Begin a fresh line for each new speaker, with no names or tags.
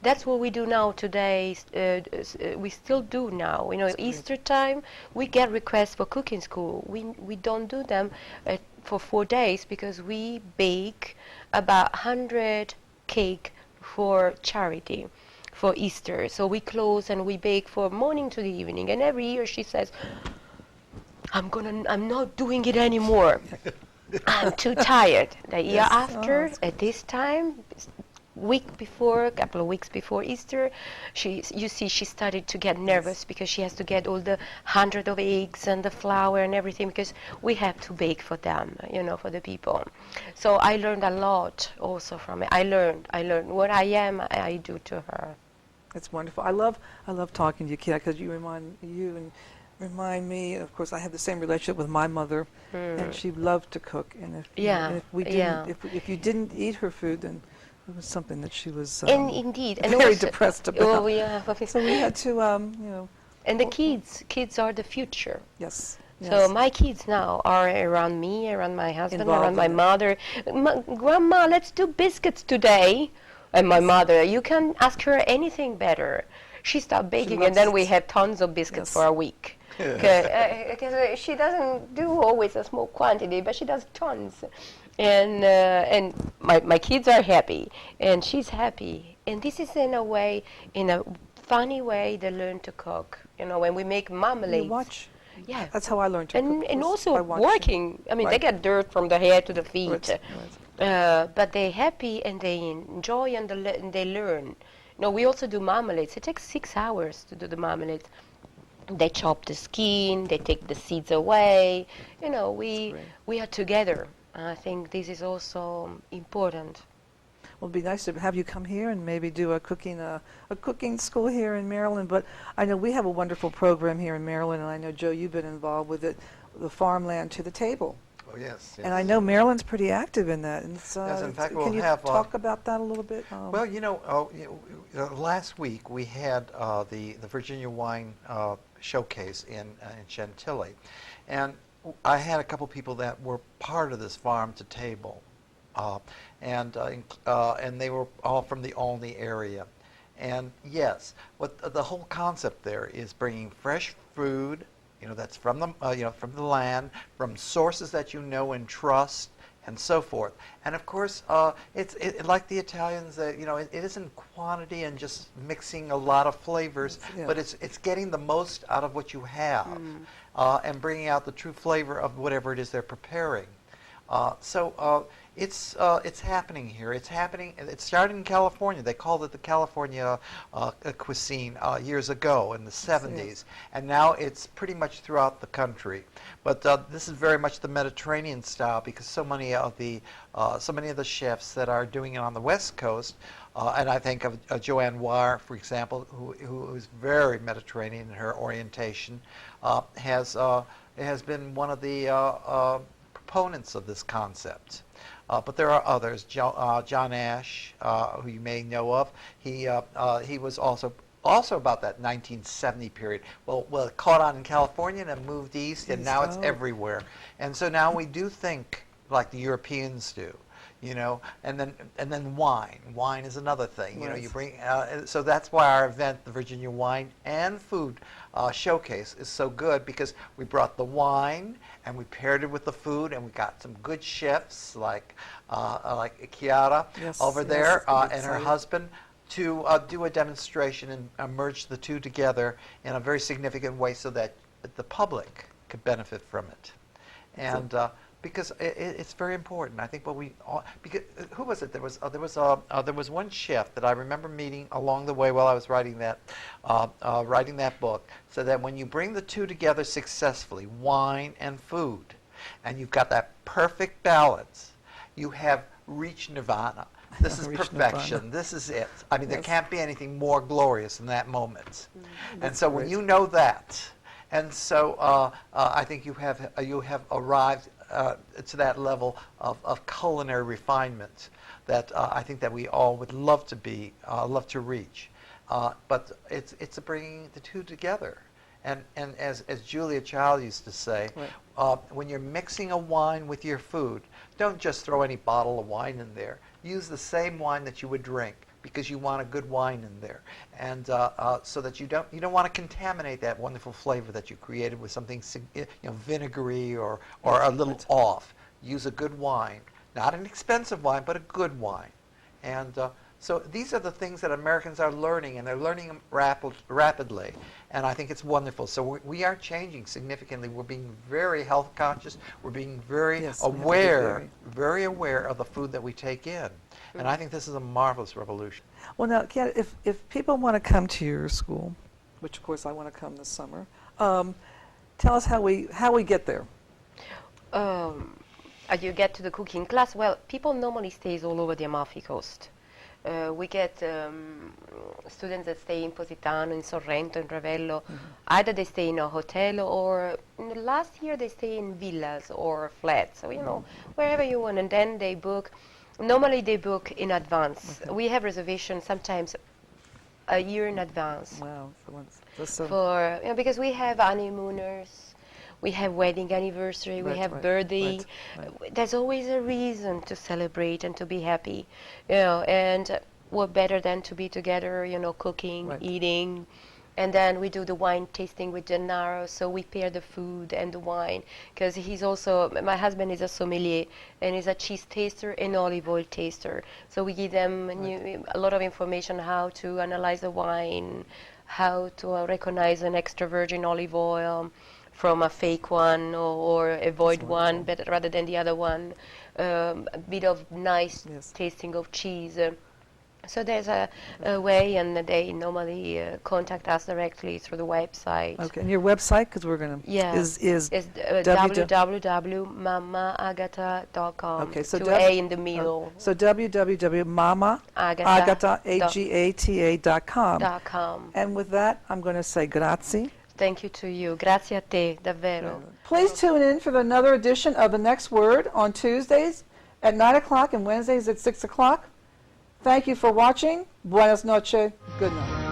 that's what we do now today. We still do now. You know,
That's
Easter time, we get requests for cooking school. We don't do them for 4 days because we bake about 100 cake for charity for Easter. So we close and we bake from morning to the evening. And every year she says, I'm not doing it anymore. I'm too tired. The year
Yes.
after,
Oh,
at this time, a couple of weeks before Easter, you see, she started to get nervous because she has to get all the 100 of eggs and the flour and everything because we have to bake for them, you know, for the people. So I learned a lot also from it. I learned what I am, I do to her.
it's wonderful. I love talking to you, Chiara, because you remind me. Of course, I have the same relationship with my mother, and she loved to cook. And if you didn't eat her food, then it was something that she was
indeed, and
very
also,
depressed about.
Oh, yeah.
So we had to,
And the kids are the future.
Yes.
So my kids now are around me, around my husband,
Involved
around my
in it.
mother. Grandma, let's do biscuits today. And my mother, you can ask her anything better. She stopped baking, and then we have tons of biscuits for a week. Because she doesn't do always a small quantity, but she does tons. And my kids are happy, and she's happy. And this is in a funny way, they learn to cook. You know, when we make marmalades.
You watch.
Yeah.
That's how I learned to cook.
And also
by watching.
working. I mean, they get dirt from the hair to the feet.
Right.
But they're happy and they enjoy and they learn. No, we also do marmalades. It takes 6 hours to do the marmalades. They chop the skin, they take the seeds away. You know, we are together. I think this is also important.
Well, it'd be nice to have you come here and maybe do a cooking school here in Maryland. But I know we have a wonderful program here in Maryland, and I know, Joe, you've been involved with it, the Farmland to the Table.
Oh, yes.
And I know Maryland's pretty active in that. And it's,
yes, in fact,
can you talk about that a little bit?
Well, last week we had the Virginia Wine Showcase in Chantilly, and I had a couple people that were part of this farm to table, and they were all from the Olney area. And yes, what the whole concept there is bringing fresh food, that's from the from the land, from sources that you know and trust, and so forth. And of course, it's like the Italians. It isn't quantity and just mixing a lot of flavors, but it's getting the most out of what you have, and bringing out the true flavor of whatever it is they're preparing. It's happening here. It's happening. It started in California. They called it the California cuisine years ago in the 70s, and now it's pretty much throughout the country. But this is very much the Mediterranean style because so many of the chefs that are doing it on the West Coast, and I think of Joanne Wire, for example, who is very Mediterranean in her orientation, has been one of the proponents of this concept. But there are others. John Ash, who you may know of, he was also about that 1970 period. Well, it caught on in California and moved east, and now it's everywhere. And so now we do think like the Europeans do, and then wine. Wine is another thing. You bring. So that's why our event, the Virginia Wine and Food Showcase, is so good because we brought the wine and we paired it with the food, and we got some good chefs like Chiara over there and her husband to do a demonstration and merge the two together in a very significant way so that the public could benefit from it. And because it's very important. I think because who was it? There was one chef that I remember meeting along the way while I was writing that book. So that when you bring the two together successfully, wine and food, and you've got that perfect balance, you have reached nirvana. This is perfection. Nirvana. This is it. I mean, there can't be anything more glorious than that moment. And so when you know that, and so I think you have arrived to that level of culinary refinement that I think that we all would love to reach. But it's bringing the two together. And as Julia Child used to say, when you're mixing a wine with your food, don't just throw any bottle of wine in there. Use the same wine that you would drink, because you want a good wine in there, and so that you don't want to contaminate that wonderful flavor that you created with something vinegary or a little off. Use a good wine, not an expensive wine, but a good wine, and so these are the things that Americans are learning, and they're learning them rapidly, and I think it's wonderful. So we are changing significantly. We're being very health conscious. We're being very very aware of the food that we take in, and I think this is a marvelous revolution.
Well, now, Chiara, if people want to come to your school, which of course I want to come this summer, tell us how we get there.
You get to the cooking class. Well, people normally stays all over the Amalfi Coast. We get students that stay in Positano, in Sorrento, in Ravello. Either they stay in a hotel, or last year they stay in villas or flats. So, wherever you want. And then they book. Normally they book in advance. Okay. We have reservations sometimes a year in advance.
Wow.
Because we have honeymooners. We have wedding anniversary, we have birthday. Right. There's always a reason to celebrate and to be happy, and what better than to be together, cooking, eating. And then we do the wine tasting with Gennaro, so we pair the food and the wine, because my husband is a sommelier, and he's a cheese taster and olive oil taster. So we give them a lot of information how to analyze the wine, how to recognize an extra virgin olive oil from a fake one, or avoid one rather than the other one, a bit of nice tasting of cheese. So there's a way, and they normally contact us directly through the website.
Okay, and your website, because we're going to, is
www.mamaagata.com.
Okay, so
A in the middle.
So www.mamaagata.com. And with that, I'm going to say grazie.
Thank you to you. Grazie a te, davvero.
Please tune in for another edition of The Next Word on Tuesdays at 9 o'clock and Wednesdays at 6 o'clock. Thank you for watching. Buenas noches. Good night.